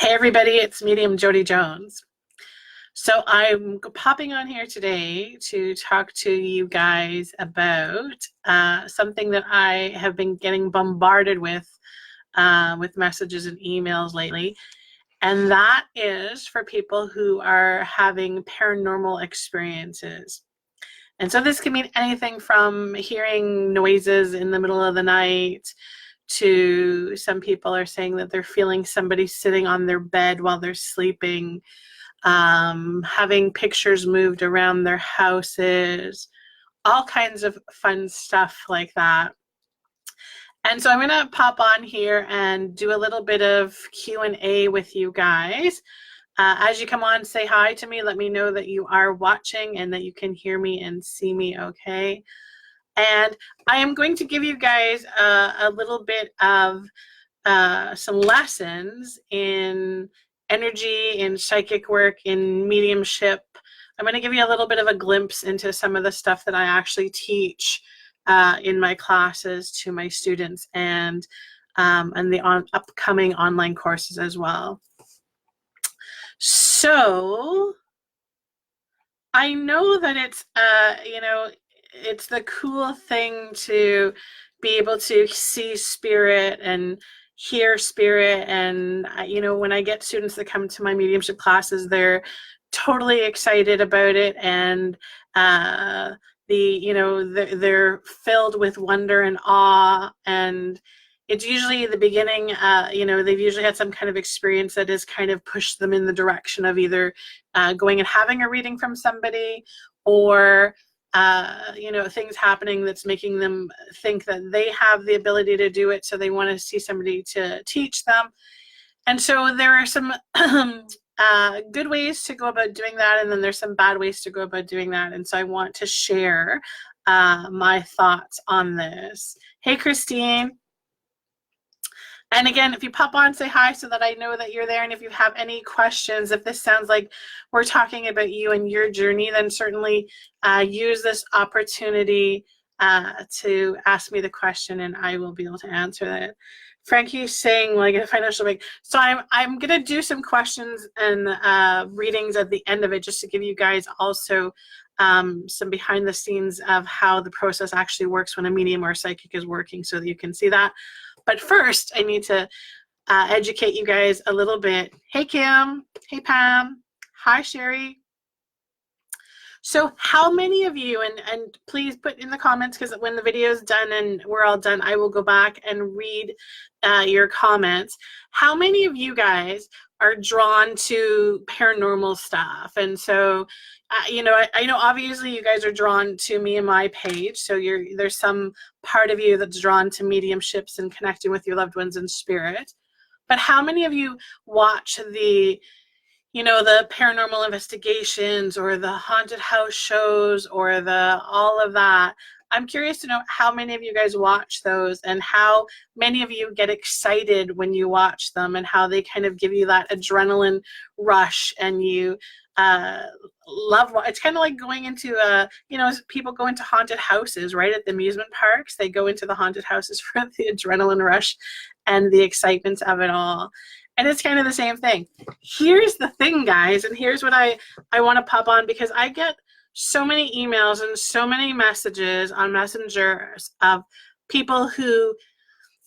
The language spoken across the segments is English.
Hey everybody, it's Medium Jody Jones. So I'm popping on here today to talk to you guys about something that I have been getting bombarded with messages and emails lately, and that is for people who are having paranormal experiences. And so this can mean anything from hearing noises in the middle of the night to some people are saying that they're feeling somebody sitting on their bed while they're sleeping, having pictures moved around their houses, all kinds of fun stuff like that. And so I'm going to pop on here and do a little bit of Q&A with you guys. As you come on, say hi to me. Let me know that you are watching and that you can hear me and see me okay. And I am going to give you guys a little bit of some lessons in energy, in psychic work, in mediumship. I'm going to give you a little bit of a glimpse into some of the stuff that I actually teach in my classes to my students and the upcoming online courses as well. So I know that it's, it's the cool thing to be able to see spirit and hear spirit. And, when I get students that come to my mediumship classes, they're totally excited about it. And they're filled with wonder and awe. And it's usually the beginning, they've usually had some kind of experience that has kind of pushed them in the direction of either going and having a reading from somebody or things happening that's making them think that they have the ability to do it, so they want to see somebody to teach them. And so there are some good ways to go about doing that, and then there's some bad ways to go about doing that. And so I want to share my thoughts on this. Hey, Christine. And again, if you pop on, say hi so that I know that you're there. And if you have any questions, if this sounds like we're talking about you and your journey, then certainly use this opportunity to ask me the question and I will be able to answer that. Frankie's saying like a financial break. So I'm going to do some questions and readings at the end of it just to give you guys also some behind the scenes of how the process actually works when a medium or a psychic is working so that you can see that. But first, I need to educate you guys a little bit. Hey, Kim. Hey, Pam. Hi, Sherry. So how many of you, and please put in the comments, because when the video is done and we're all done, I will go back and read your comments. How many of you guys are drawn to paranormal stuff? And so, I know obviously you guys are drawn to me and my page. So there's some part of you that's drawn to mediumships and connecting with your loved ones in spirit. But how many of you watch the paranormal investigations or the haunted house shows or all of that? I'm curious to know how many of you guys watch those and how many of you get excited when you watch them and how they kind of give you that adrenaline rush and you love. It's kind of like going into people go into haunted houses, right? At the amusement parks, they go into the haunted houses for the adrenaline rush and the excitement of it all. And it's kind of the same thing. Here's the thing, guys, and here's what I want to pop on, because I get so many emails and so many messages on messengers of people who,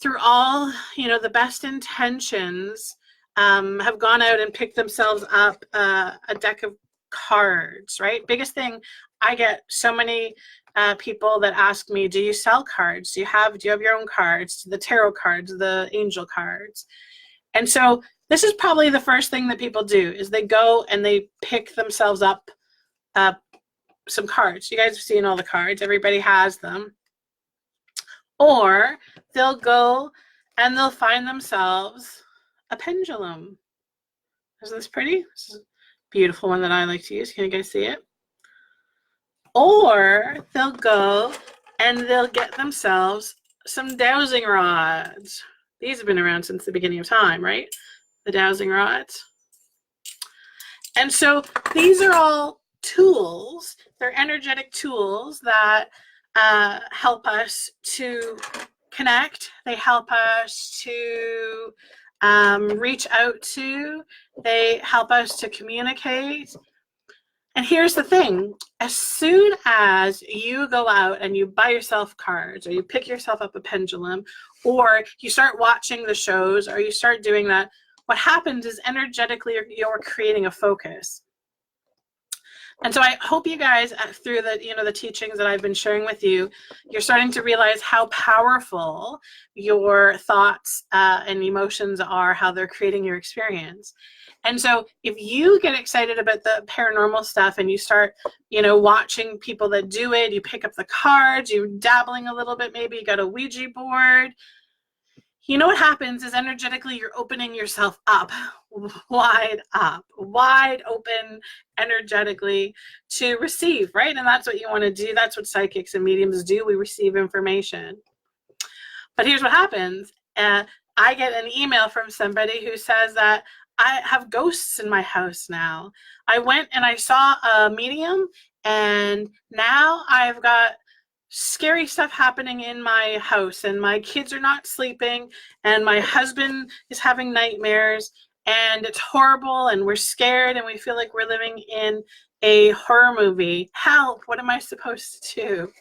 through all, the best intentions, have gone out and picked themselves up a deck of cards, right? Biggest thing, I get so many people that ask me, do you sell cards? Do you have your own cards? The tarot cards, the angel cards? And so this is probably the first thing that people do, is they go and they pick themselves up some cards. You guys have seen all the cards. Everybody has them. Or they'll go and they'll find themselves a pendulum. Isn't this pretty? This is a beautiful one that I like to use. Can you guys see it? Or they'll go and they'll get themselves some dowsing rods. These have been around since the beginning of time, right? The dowsing rods. And so these are all tools. They're energetic tools that help us to connect. They help us to reach out to. They help us to communicate. And here's the thing, as soon as you go out and you buy yourself cards, or you pick yourself up a pendulum, or you start watching the shows, or you start doing that, what happens is energetically you're creating a focus. And so I hope you guys, through the teachings that I've been sharing with you, you're starting to realize how powerful your thoughts and emotions are, how they're creating your experience. And so if you get excited about the paranormal stuff and you start, watching people that do it, you pick up the cards, you're dabbling a little bit, maybe you got a Ouija board, what happens is energetically you're opening yourself up, wide open energetically to receive, right? And that's what you want to do. That's what psychics and mediums do. We receive information. But here's what happens. I get an email from somebody who says that I have ghosts in my house now. I went and I saw a medium, and now I've got scary stuff happening in my house, and my kids are not sleeping, and my husband is having nightmares, and it's horrible, and we're scared, and we feel like we're living in a horror movie. Help, what am I supposed to do?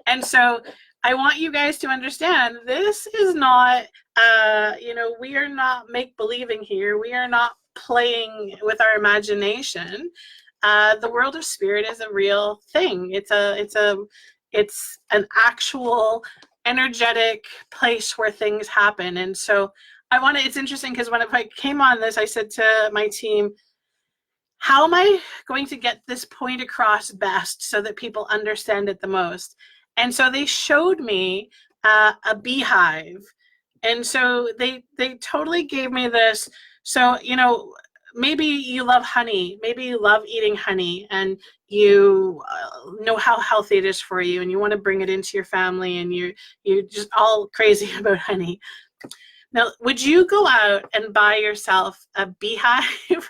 And so I want you guys to understand, this is not, we are not make-believing here. We are not playing with our imagination. The world of spirit is a real thing. It's an actual energetic place where things happen. And so it's interesting because when I came on this, I said to my team, how am I going to get this point across best so that people understand it the most? And so they showed me a beehive. And so they totally gave me this. So, maybe you love honey, maybe you love eating honey, and you know how healthy it is for you, and you want to bring it into your family, and you're just all crazy about honey. Now, would you go out and buy yourself a beehive?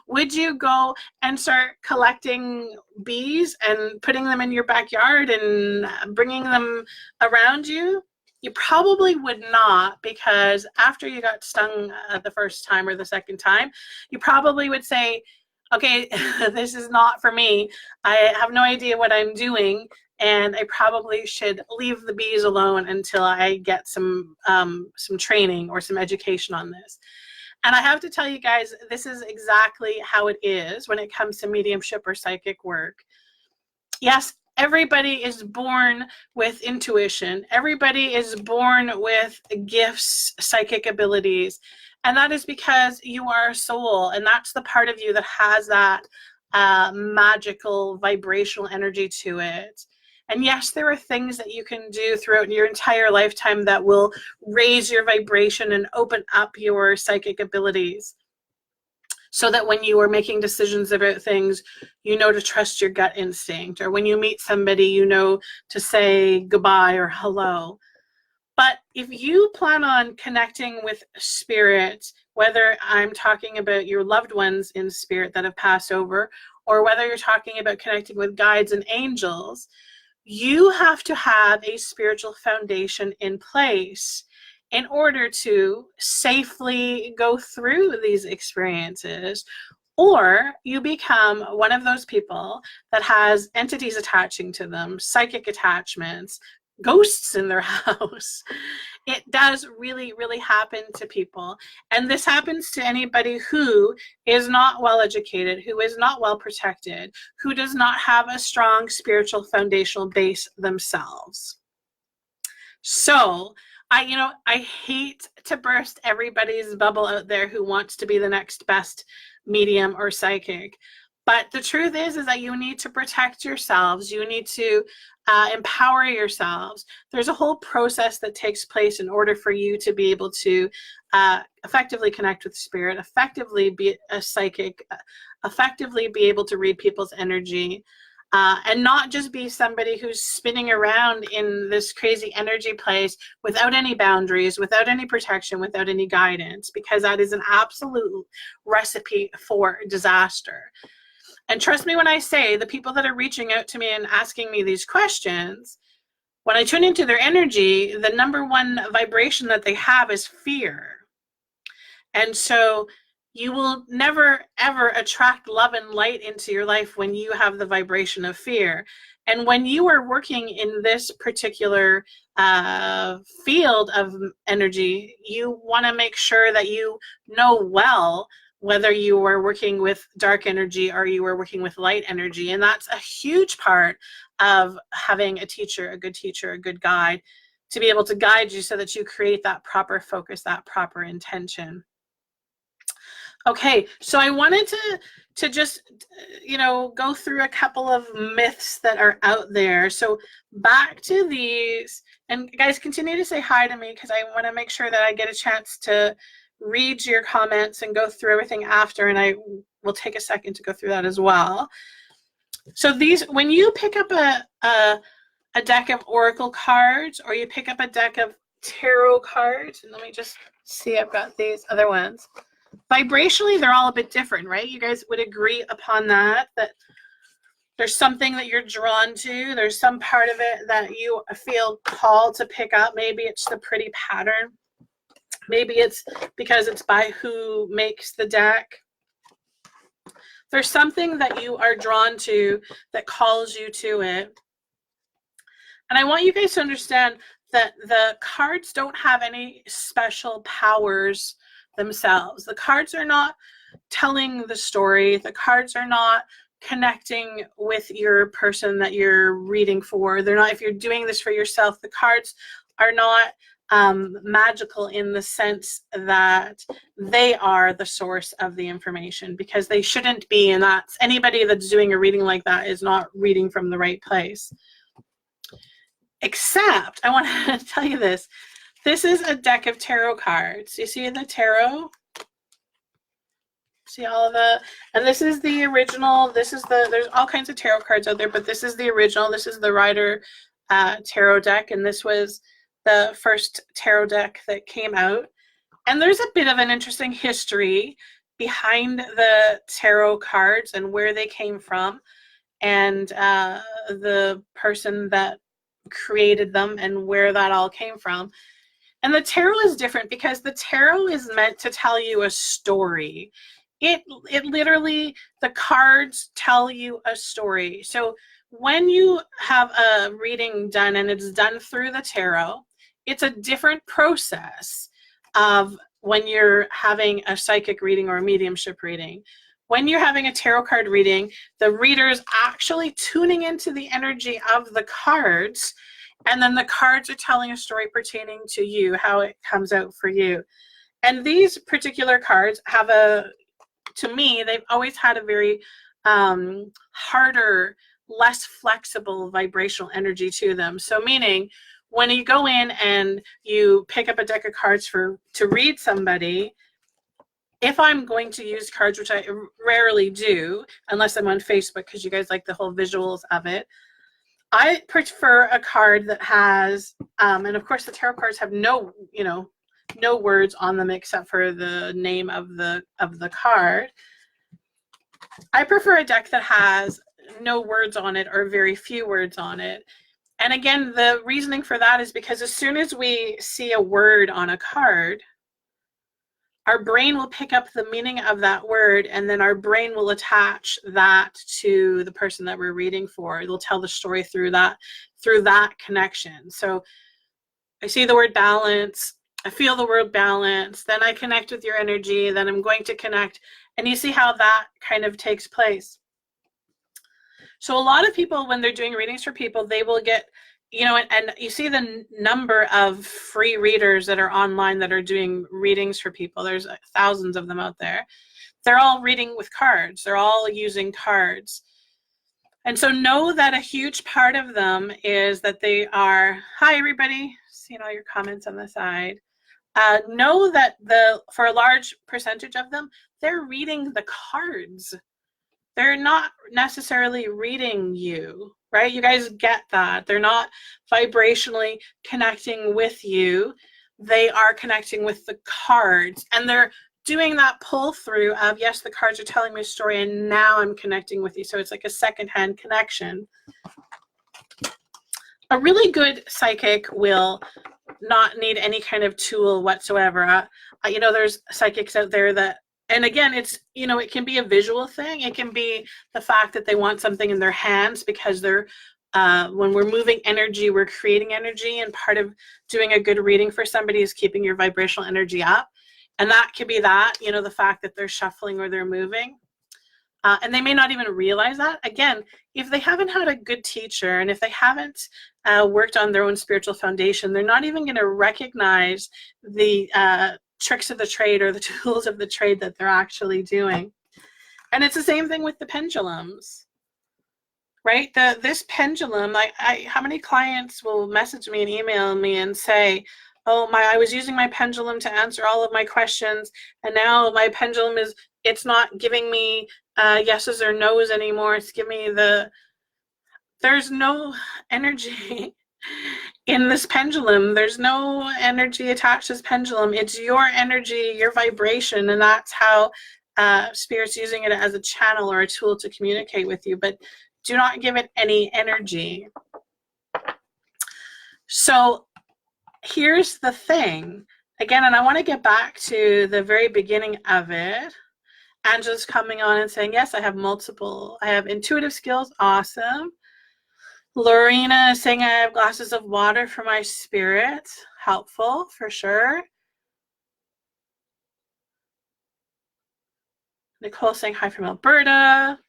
Would you go and start collecting bees and putting them in your backyard and bringing them around you? You probably would not, because after you got stung the first time or the second time, you probably would say, okay, this is not for me. I have no idea what I'm doing, and I probably should leave the bees alone until I get some training or some education on this. And I have to tell you guys, this is exactly how it is when it comes to mediumship or psychic work. Yes, everybody is born with intuition. Everybody is born with gifts, psychic abilities. And that is because you are a soul. And that's the part of you that has that magical vibrational energy to it. And yes, there are things that you can do throughout your entire lifetime that will raise your vibration and open up your psychic abilities, so that when you are making decisions about things, you know to trust your gut instinct, or when you meet somebody, you know to say goodbye or hello. But if you plan on connecting with spirit, whether I'm talking about your loved ones in spirit that have passed over, or whether you're talking about connecting with guides and angels, you have to have a spiritual foundation in place in order to safely go through these experiences, or you become one of those people that has entities attaching to them, psychic attachments, ghosts in their house. It does really, really happen to people. And this happens to anybody who is not well educated, who is not well protected, who does not have a strong spiritual foundational base themselves. So I hate to burst everybody's bubble out there who wants to be the next best medium or psychic. But the truth is that you need to protect yourselves. You need to empower yourselves. There's a whole process that takes place in order for you to be able to effectively connect with spirit, effectively be a psychic, effectively be able to read people's energy, and not just be somebody who's spinning around in this crazy energy place without any boundaries, without any protection, without any guidance, because that is an absolute recipe for disaster. And trust me when I say, the people that are reaching out to me and asking me these questions, when I tune into their energy, the number one vibration that they have is fear. And so you will never, ever attract love and light into your life when you have the vibration of fear. And when you are working in this particular field of energy, you want to make sure that you know well whether you are working with dark energy or you are working with light energy. And that's a huge part of having a teacher, a good guide, to be able to guide you so that you create that proper focus, that proper intention. Okay, so I wanted to just, go through a couple of myths that are out there. So back to these, and guys, continue to say hi to me because I want to make sure that I get a chance to read your comments and go through everything after, and I will take a second to go through that as well. So these, when you pick up a deck of oracle cards, or you pick up a deck of tarot cards, and let me just see, I've got these other ones. Vibrationally, they're all a bit different, right? You guys would agree upon that there's something that you're drawn to. There's some part of it that you feel called to pick up. Maybe it's the pretty pattern. Maybe it's because it's by who makes the deck. There's something that you are drawn to that calls you to it. And I want you guys to understand that the cards don't have any special powers themselves. The cards are not telling the story. The cards are not connecting with your person that you're reading for. They're not, if you're doing this for yourself, the cards are not magical in the sense that they are the source of the information, because they shouldn't be, and that's, anybody that's doing a reading like that is not reading from the right place. Except, I want to tell you this. This is a deck of tarot cards. You see the tarot? See all of the, and this is the original. This is the, there's all kinds of tarot cards out there, but this is the original. This is the Rider tarot deck, and this was the first tarot deck that came out. And there's a bit of an interesting history behind the tarot cards and where they came from, and the person that created them and where that all came from. And the tarot is different because the tarot is meant to tell you a story. It literally, the cards tell you a story. So when you have a reading done and it's done through the tarot, it's a different process of when you're having a psychic reading or a mediumship reading. When you're having a tarot card reading, the reader's actually tuning into the energy of the cards, and then the cards are telling a story pertaining to you, how it comes out for you. And these particular cards have to me, they've always had a very harder, less flexible vibrational energy to them. So meaning, when you go in and you pick up a deck of cards to read somebody, if I'm going to use cards, which I rarely do, unless I'm on Facebook because you guys like the whole visuals of it, I prefer a card that has, and of course the tarot cards have no words on them except for the name of the card. I prefer a deck that has no words on it or very few words on it. And again, the reasoning for that is because as soon as we see a word on a card, our brain will pick up the meaning of that word, and then our brain will attach that to the person that we're reading for. It'll tell the story through that connection. So I see the word balance, I feel the word balance, then I connect with your energy, then I'm going to connect, and you see how that kind of takes place. So a lot of people, when they're doing readings for people, they will get, and you see the number of free readers that are online that are doing readings for people. There's thousands of them out there. They're all reading with cards. They're all using cards. And so know that a huge part of them is that they are, hi everybody, seeing all your comments on the side. Know that for a large percentage of them, they're reading the cards. They're not necessarily reading you, right? You guys get that. They're not vibrationally connecting with you. They are connecting with the cards, and they're doing that pull through of, yes, the cards are telling me a story, and now I'm connecting with you. So it's like a secondhand connection. A really good psychic will not need any kind of tool whatsoever. There's psychics out there that, and again, it's, it can be a visual thing. It can be the fact that they want something in their hands because they're, when we're moving energy, we're creating energy, and part of doing a good reading for somebody is keeping your vibrational energy up. And that could be that, the fact that they're shuffling or they're moving. And they may not even realize that. Again, if they haven't had a good teacher and if they haven't worked on their own spiritual foundation, they're not even going to recognize the tricks of the trade or the tools of the trade that they're actually doing. And it's the same thing with the pendulums, right? This pendulum, how many clients will message me and email me and say, oh, I was using my pendulum to answer all of my questions, and now my pendulum it's not giving me yeses or nos anymore. It's giving me there's no energy in this pendulum. There's no energy attached to this pendulum. It's your energy, your vibration, and that's how Spirit's using it as a channel or a tool to communicate with you, but do not give it any energy. So here's the thing. Again, and I want to get back to the very beginning of it. Angela's coming on and saying, yes, I have intuitive skills. Awesome. Lorena is saying I have glasses of water for my spirit. Helpful, for sure. Nicole saying hi from Alberta.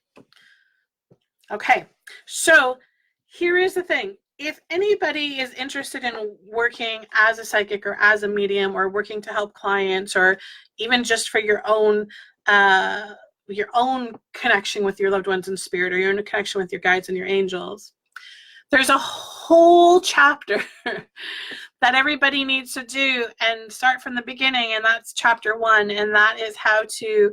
Okay, so here is the thing. If anybody is interested in working as a psychic or as a medium or working to help clients or even just for your own connection with your loved ones in spirit or your own connection with your guides and your angels, there's a whole chapter that everybody needs to do and start from the beginning, and that's chapter 1, and that is how to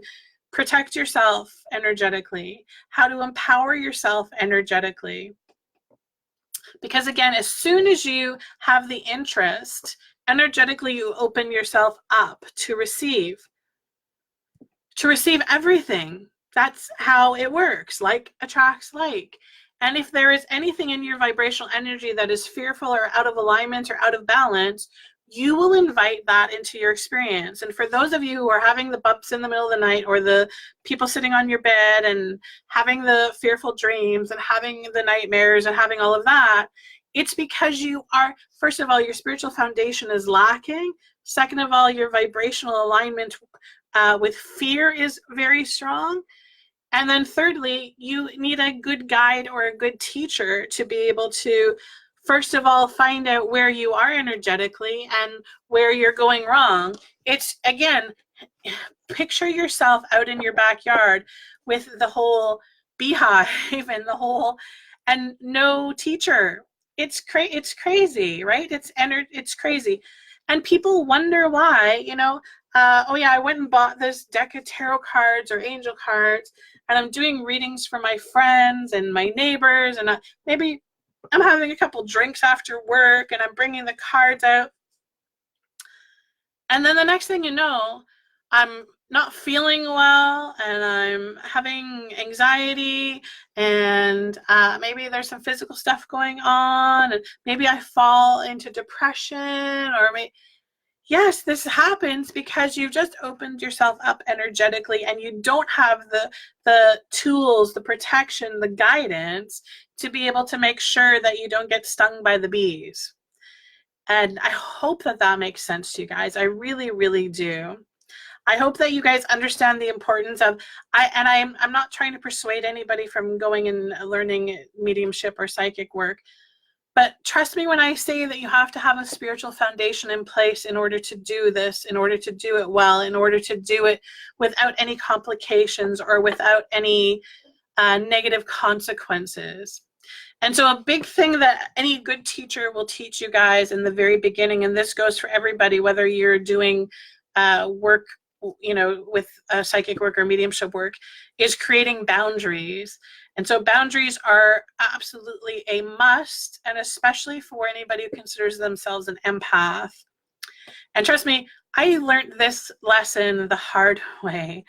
protect yourself energetically, how to empower yourself energetically. Because again, as soon as you have the interest, energetically you open yourself up to receive everything. That's how it works. Like attracts like. And if there is anything in your vibrational energy that is fearful or out of alignment or out of balance, you will invite that into your experience. And for those of you who are having the bumps in the middle of the night, or the people sitting on your bed and having the fearful dreams and having the nightmares and having all of that, it's because you are, first of all, your spiritual foundation is lacking. Second of all, your vibrational alignment with fear is very strong. And then thirdly, you need a good guide or a good teacher to be able to, first of all, find out where you are energetically and where you're going wrong. It's, again, picture yourself out in your backyard with the whole beehive and no teacher. It's crazy, right? It's crazy. And people wonder why, oh yeah, I went and bought this deck of tarot cards or angel cards, and I'm doing readings for my friends and my neighbors, and maybe I'm having a couple drinks after work and I'm bringing the cards out. And then the next thing you know, I'm not feeling well and I'm having anxiety, and maybe there's some physical stuff going on, and maybe I fall into depression, or yes, this happens because you've just opened yourself up energetically and you don't have the tools, the protection, the guidance to be able to make sure that you don't get stung by the bees. And I hope that makes sense to you guys. I really, really do. I hope that you guys understand the importance of, I'm not trying to persuade anybody from going and learning mediumship or psychic work. But trust me when I say that you have to have a spiritual foundation in place in order to do this, in order to do it well, in order to do it without any complications or without any negative consequences. And so a big thing that any good teacher will teach you guys in the very beginning, and this goes for everybody, whether you're doing work, with psychic work or mediumship work, is creating boundaries. And so boundaries are absolutely a must, and especially for anybody who considers themselves an empath. And trust me, I learned this lesson the hard way.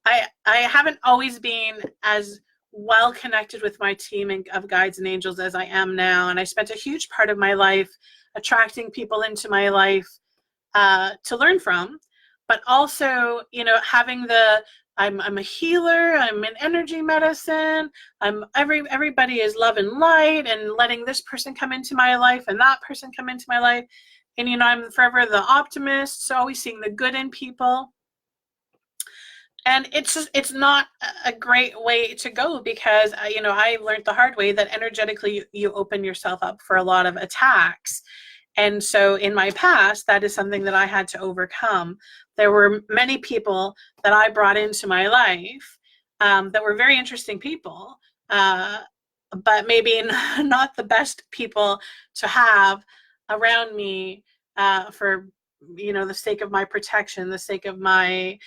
I haven't always been as well connected with my team of guides and angels as I am now. And I spent a huge part of my life attracting people into my life to learn from, but also, you know, having the I'm a healer. I'm in energy medicine. Everybody is love and light, and letting this person come into my life and that person come into my life. And you know, I'm forever the optimist, so always seeing the good in people. And it's not a great way to go, because you know, I learned the hard way that energetically you open yourself up for a lot of attacks. And so in my past, that is something that I had to overcome. There were many people that I brought into my life that were very interesting people, but maybe not the best people to have around me for, you know, the sake of my protection, the sake of my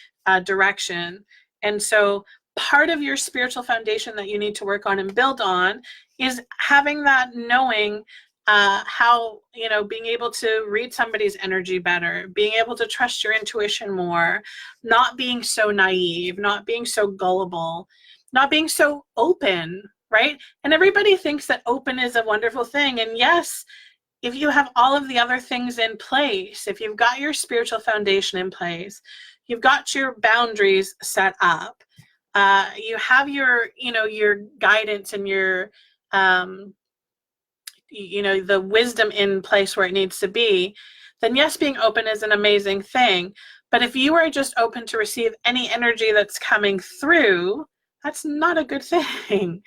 direction. And so part of your spiritual foundation that you need to work on and build on is having that knowing how, you know, being able to read somebody's energy better, being able to trust your intuition more, not being so naive, not being so gullible, not being so open, right? And everybody thinks that open is a wonderful thing. And yes, if you have all of the other things in place, if you've got your spiritual foundation in place, you've got your boundaries set up, you have your, you know, your guidance and your you know, the wisdom in place where it needs to be, then yes, being open is an amazing thing. But if you are just open to receive any energy that's coming through, that's not a good thing.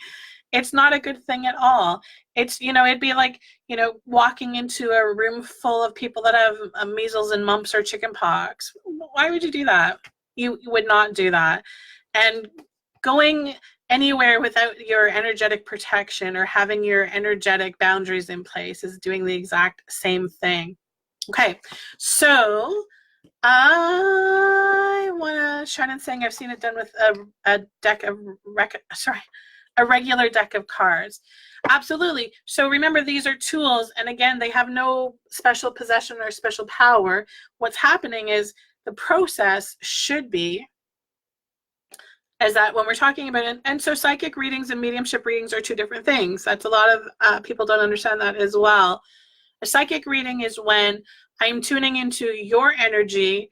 It's not a good thing at all. It's, you know, it'd be like, you know, walking into a room full of people that have measles and mumps or chicken pox. Why would you do that? You would not do that. And going anywhere without your energetic protection or having your energetic boundaries in place is doing the exact same thing. Okay, so I want to, Shannon's saying I've seen it done with a deck of, a regular deck of cards. Absolutely. So remember, these are tools, and again, they have no special possession or special power. What's happening is the process should be is that when we're talking about it, and so psychic readings and mediumship readings are two different things. That's a lot of people don't understand that as well. A psychic reading is when I'm tuning into your energy,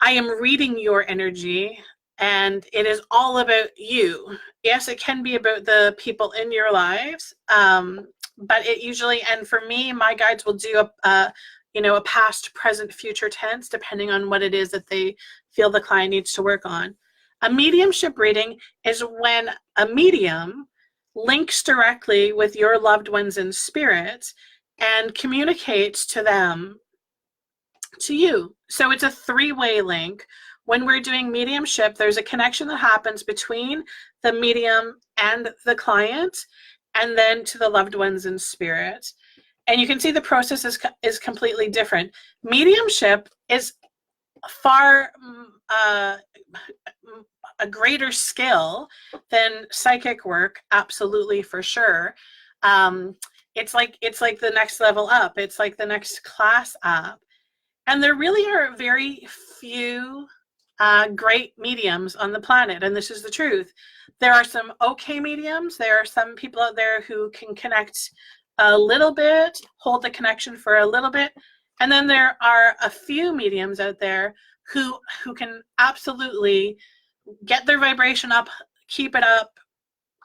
I am reading your energy, and it is all about you. Yes, it can be about the people in your lives, but it usually, and for me, my guides will do you know, a past, present, future tense, depending on what it is that they feel the client needs to work on. A mediumship reading is when a medium links directly with your loved ones in spirit and communicates to them, to you. So it's a three-way link. When we're doing mediumship, there's a connection that happens between the medium and the client, and then to the loved ones in spirit. And you can see the process is completely different. Mediumship is far a greater skill than psychic work, absolutely, for sure. It's like the next level up. It's like the next class up. And there really are very few great mediums on the planet, and this is the truth. There are some okay mediums. There are some people out there who can connect a little bit, hold the connection for a little bit, and then there are a few mediums out there who can absolutely get their vibration up, keep it up,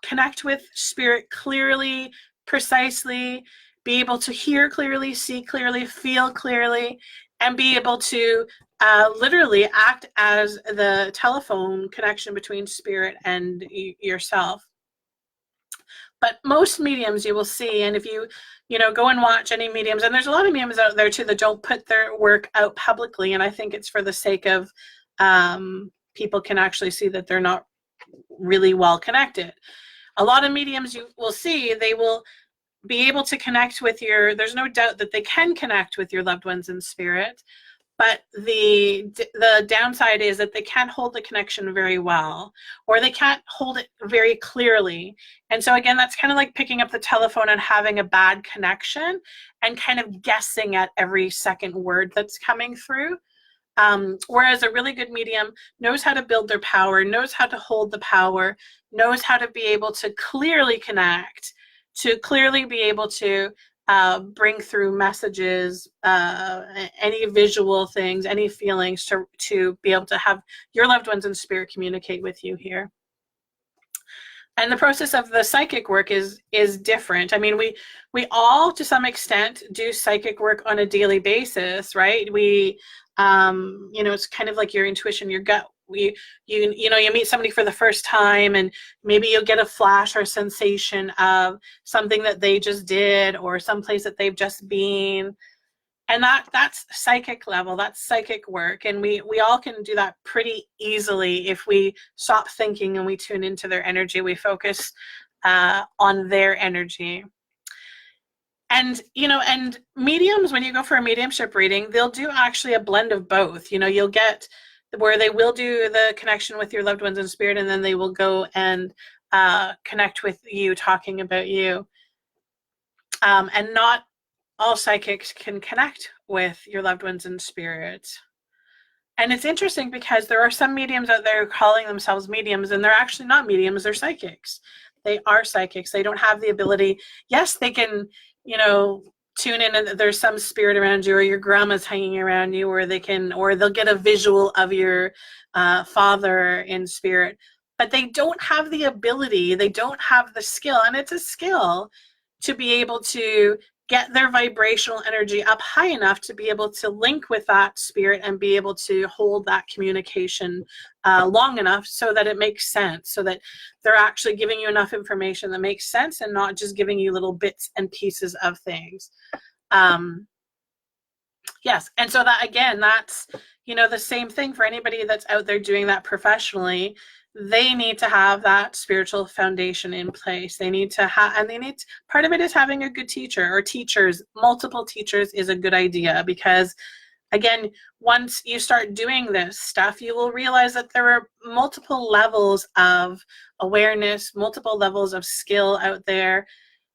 connect with spirit clearly, precisely, be able to hear clearly, see clearly, feel clearly, and be able to literally act as the telephone connection between spirit and yourself. But most mediums you will see, and if you know, go and watch any mediums, and there's a lot of mediums out there too that don't put their work out publicly, and I think it's for the sake of people can actually see that they're not really well connected. A lot of mediums you will see, they will be able to connect with there's no doubt that they can connect with your loved ones in spirit, but the downside is that they can't hold the connection very well, or they can't hold it very clearly. And so again, that's kind of like picking up the telephone and having a bad connection and kind of guessing at every second word that's coming through. Whereas a really good medium knows how to build their power, knows how to hold the power, knows how to be able to clearly connect, to clearly be able to bring through messages, any visual things, any feelings, to be able to have your loved ones in spirit communicate with you here. And the process of the psychic work is different. I mean, we all to some extent do psychic work on a daily basis, right? We you know, it's kind of like your intuition, your gut. You know, you meet somebody for the first time, and maybe you'll get a flash or sensation of something that they just did, or someplace that they've just been. And that's psychic level, that's psychic work. And we all can do that pretty easily if we stop thinking and we tune into their energy. We focus on their energy. And, you know, and mediums, when you go for a mediumship reading, they'll do actually a blend of both. You know, you'll get where they will do the connection with your loved ones in spirit, and then they will go and connect with you, talking about you. And not all psychics can connect with your loved ones in spirit. And it's interesting because there are some mediums out there calling themselves mediums, and they're actually not mediums, they're psychics. They are psychics. They don't have the ability. Yes, they can, you know, tune in and there's some spirit around you, or your grandma's hanging around you, or they'll get a visual of your father in spirit. But they don't have the ability, they don't have the skill, and it's a skill, to be able to get their vibrational energy up high enough to be able to link with that spirit and be able to hold that communication long enough so that it makes sense, so that they're actually giving you enough information that makes sense and not just giving you little bits and pieces of things. Yes, and so that, again, that's, you know, the same thing for anybody that's out there doing that professionally. They need to have that spiritual foundation in place. They need to have, and part of it is having a good teacher, or teachers. Multiple teachers is a good idea, because, again, once you start doing this stuff, you will realize that there are multiple levels of awareness, multiple levels of skill out there.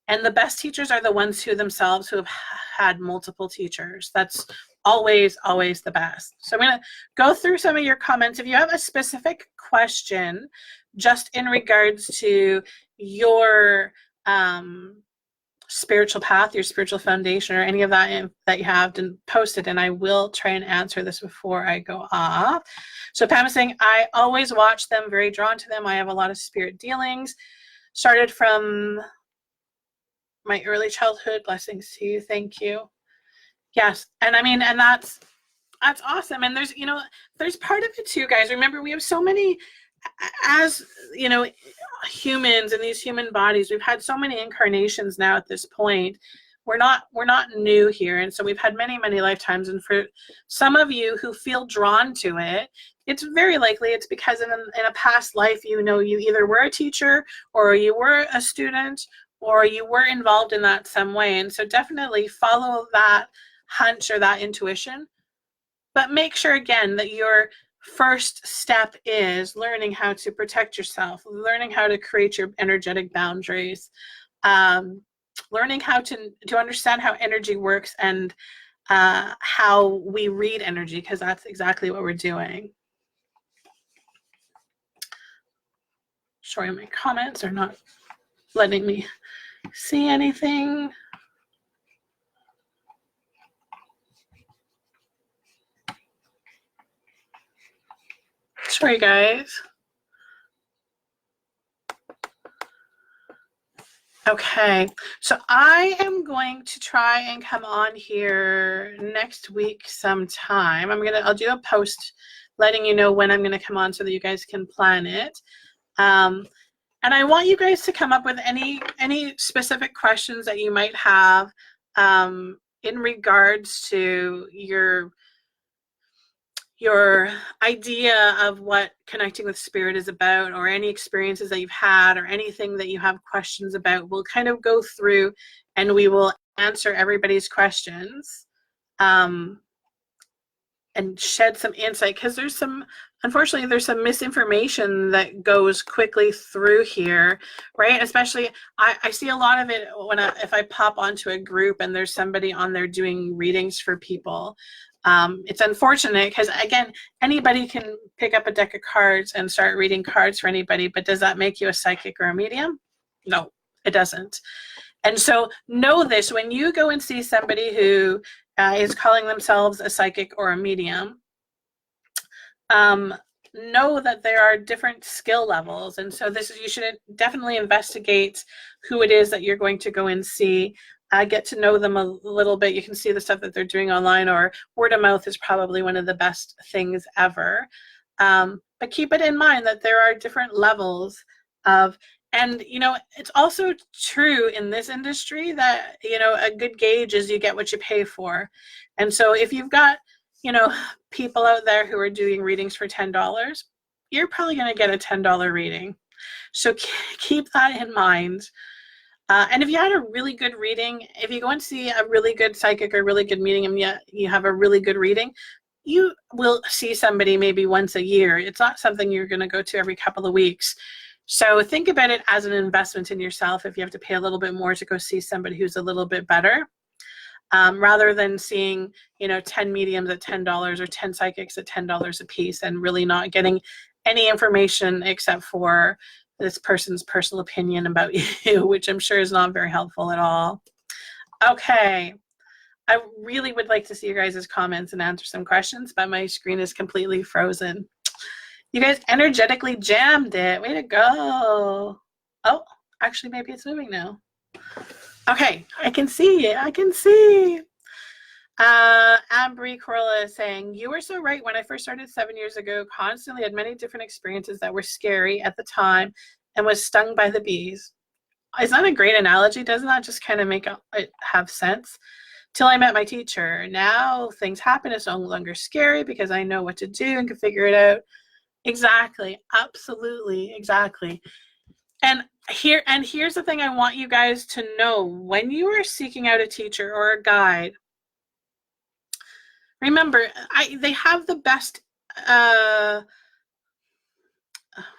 And the best teachers are the ones who have had multiple teachers. That's always, always the best. So I'm going to go through some of your comments. If you have a specific question just in regards to your spiritual path, your spiritual foundation, or any of that that you have, then post it, and I will try and answer this before I go off. So Pam is saying, I always watch them, very drawn to them. I have a lot of spirit dealings. Started from my early childhood. Blessings to you. Thank you. Yes. And I mean, and that's awesome. And there's, you know, there's part of it too, guys. Remember, we have so many, as, you know, humans in these human bodies, we've had so many incarnations now at this point. We're not new here. And so we've had many, many lifetimes. And for some of you who feel drawn to it, it's very likely it's because in a past life, you know, you either were a teacher, or you were a student, or you were involved in that some way. And so definitely follow that hunch or that intuition. But make sure, again, that your first step is learning how to protect yourself, learning how to create your energetic boundaries, learning how to understand how energy works, and how we read energy, because that's exactly what we're doing. Sorry, my comments are not letting me see anything. Sorry, guys. Okay, so I am going to try and come on here next week sometime. I'll do a post letting you know when I'm gonna come on so that you guys can plan it. And I want you guys to come up with any specific questions that you might have in regards to your idea of what connecting with spirit is about, or any experiences that you've had, or anything that you have questions about. We'll kind of go through and we will answer everybody's questions and shed some insight, because unfortunately there's some misinformation that goes quickly through here, right? Especially I see a lot of it if I pop onto a group and there's somebody on there doing readings for people. It's unfortunate because, again, anybody can pick up a deck of cards and start reading cards for anybody, but does that make you a psychic or a medium? No, it doesn't. And so know this: when you go and see somebody who is calling themselves a psychic or a medium, know that there are different skill levels. And so you should definitely investigate who it is that you're going to go and see. Get to know them a little bit. You can see the stuff that they're doing online, or word of mouth is probably one of the best things ever. But keep it in mind that there are different levels of, and it's also true in this industry that a good gauge is you get what you pay for. And so if you've got people out there who are doing readings for $10, you're probably going to get a $10 reading. So keep that in mind. And if you had a really good reading, if you go and see a really good psychic or really good medium, and you have a really good reading, you will see somebody maybe once a year. It's not something you're going to go to every couple of weeks. So think about it as an investment in yourself if you have to pay a little bit more to go see somebody who's a little bit better. Rather than seeing 10 mediums at $10 or 10 psychics at $10 a piece and really not getting any information except for this person's personal opinion about you, which I'm sure is not very helpful at all. Okay, I really would like to see your guys' comments and answer some questions, but my screen is completely frozen. You guys energetically jammed it. Way to go. Oh, actually, maybe it's moving now. Okay, I can see it. I can see. Ambry Corla is saying, you were so right. When I first started 7 years ago, constantly had many different experiences that were scary at the time and was stung by the bees. Is that a great analogy? Doesn't that just kind of make it have sense? Till I met my teacher. Now things happen. It's no longer scary because I know what to do and can figure it out. Exactly. Absolutely. Exactly. And here's the thing I want you guys to know. When you are seeking out a teacher or a guide, remember, they have the best,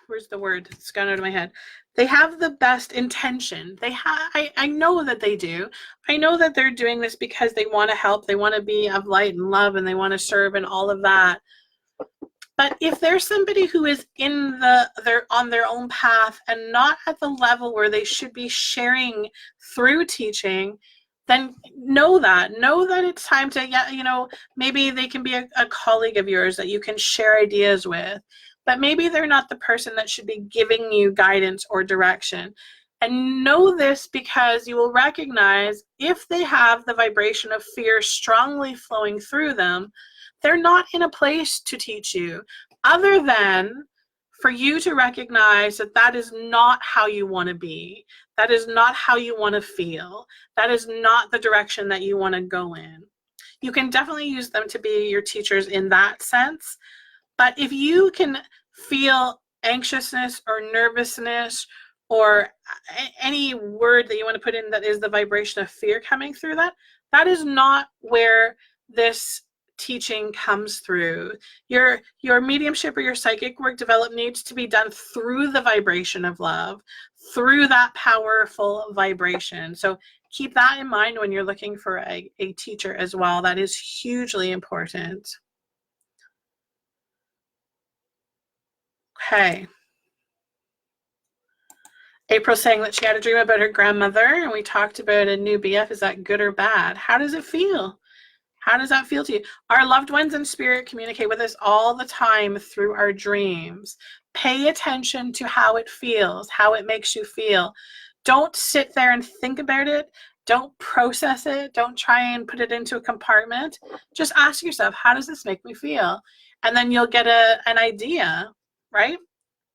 where's the word? It's gone out of my head. They have the best intention. I know that they do. I know that they're doing this because they want to help. They want to be of light and love, and they want to serve and all of that. But if there's somebody who is they're on their own path and not at the level where they should be sharing through teaching, then know that it's time to, maybe they can be a colleague of yours that you can share ideas with, but maybe they're not the person that should be giving you guidance or direction. And know this because you will recognize if they have the vibration of fear strongly flowing through them, they're not in a place to teach you, other than for you to recognize that that is not how you want to be. That is not how you want to feel. That is not the direction that you want to go in. You can definitely use them to be your teachers in that sense. But if you can feel anxiousness or nervousness or any word that you want to put in that is the vibration of fear coming through that is not where this teaching comes through. Your mediumship or your psychic work development needs to be done through the vibration of love, through that powerful vibration. So keep that in mind when you're looking for a teacher as well. That is hugely important. Okay. April saying that she had a dream about her grandmother, and we talked about a new BF. Is that good or bad? How does it feel? How does that feel to you? Our loved ones in spirit communicate with us all the time through our dreams. Pay attention to how it feels, how it makes you feel. Don't sit there and think about it. Don't process it. Don't try and put it into a compartment. Just ask yourself, how does this make me feel? And then you'll get an idea, right?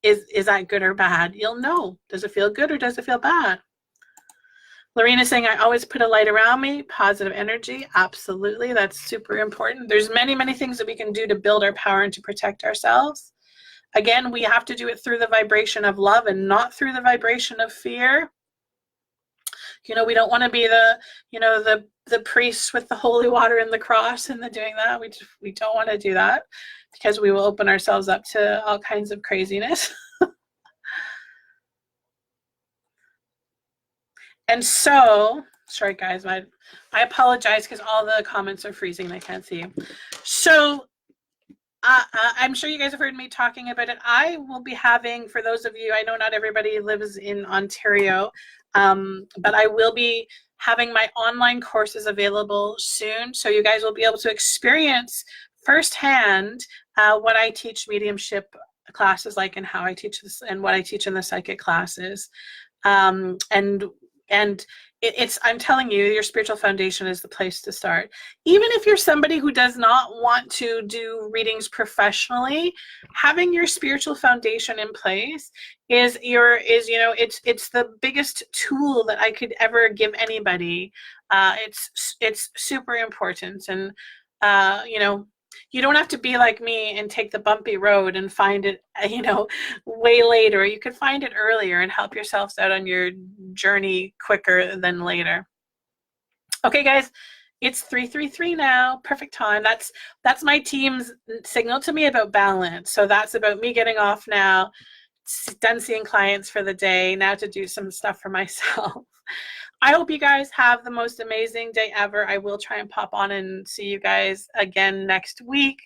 Is that good or bad? You'll know. Does it feel good or does it feel bad? Lorena saying, I always put a light around me, positive energy. Absolutely. That's super important. There's many, many things that we can do to build our power and to protect ourselves. Again, we have to do it through the vibration of love and not through the vibration of fear. We don't want to be the priests with the holy water and the cross and doing that. We don't want to do that because we will open ourselves up to all kinds of craziness. And so Sorry, guys. I apologize because all the comments are freezing and I can't see you. So I'm sure you guys have heard me talking about it. I will be having, for those of you, I know not everybody lives in Ontario, but I will be having my online courses available soon. So you guys will be able to experience firsthand what I teach mediumship classes like, and how I teach this, and what I teach in the psychic classes. And it's, I'm telling you, your spiritual foundation is the place to start. Even if you're somebody who does not want to do readings professionally, having your spiritual foundation in place is you know, it's the biggest tool that I could ever give anybody. It's super important. And you know, you don't have to be like me and take the bumpy road and find it, you know, way later. You could find it earlier and help yourselves out on your journey quicker than later. Okay, guys, it's 3:33 now. Perfect time. That's my team's signal to me about balance. So that's about me getting off now, done seeing clients for the day, now to do some stuff for myself. I hope you guys have the most amazing day ever. I will try and pop on and see you guys again next week.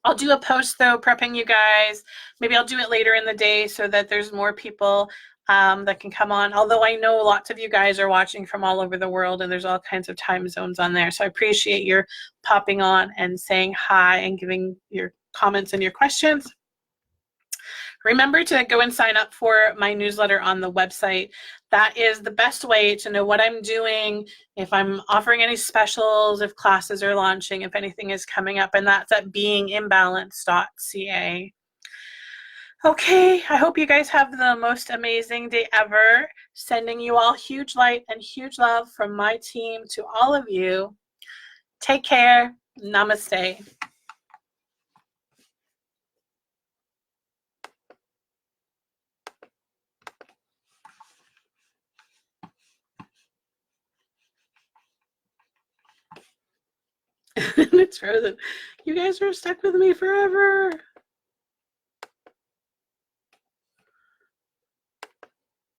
I'll do a post though, prepping you guys. Maybe I'll do it later in the day so that there's more people that can come on. Although I know lots of you guys are watching from all over the world and there's all kinds of time zones on there. So I appreciate your popping on and saying hi and giving your comments and your questions. Remember to go and sign up for my newsletter on the website. That is the best way to know what I'm doing, if I'm offering any specials, if classes are launching, if anything is coming up, and that's at beingimbalance.ca. Okay, I hope you guys have the most amazing day ever. Sending you all huge light and huge love from my team to all of you. Take care. Namaste. It's frozen. You guys are stuck with me forever.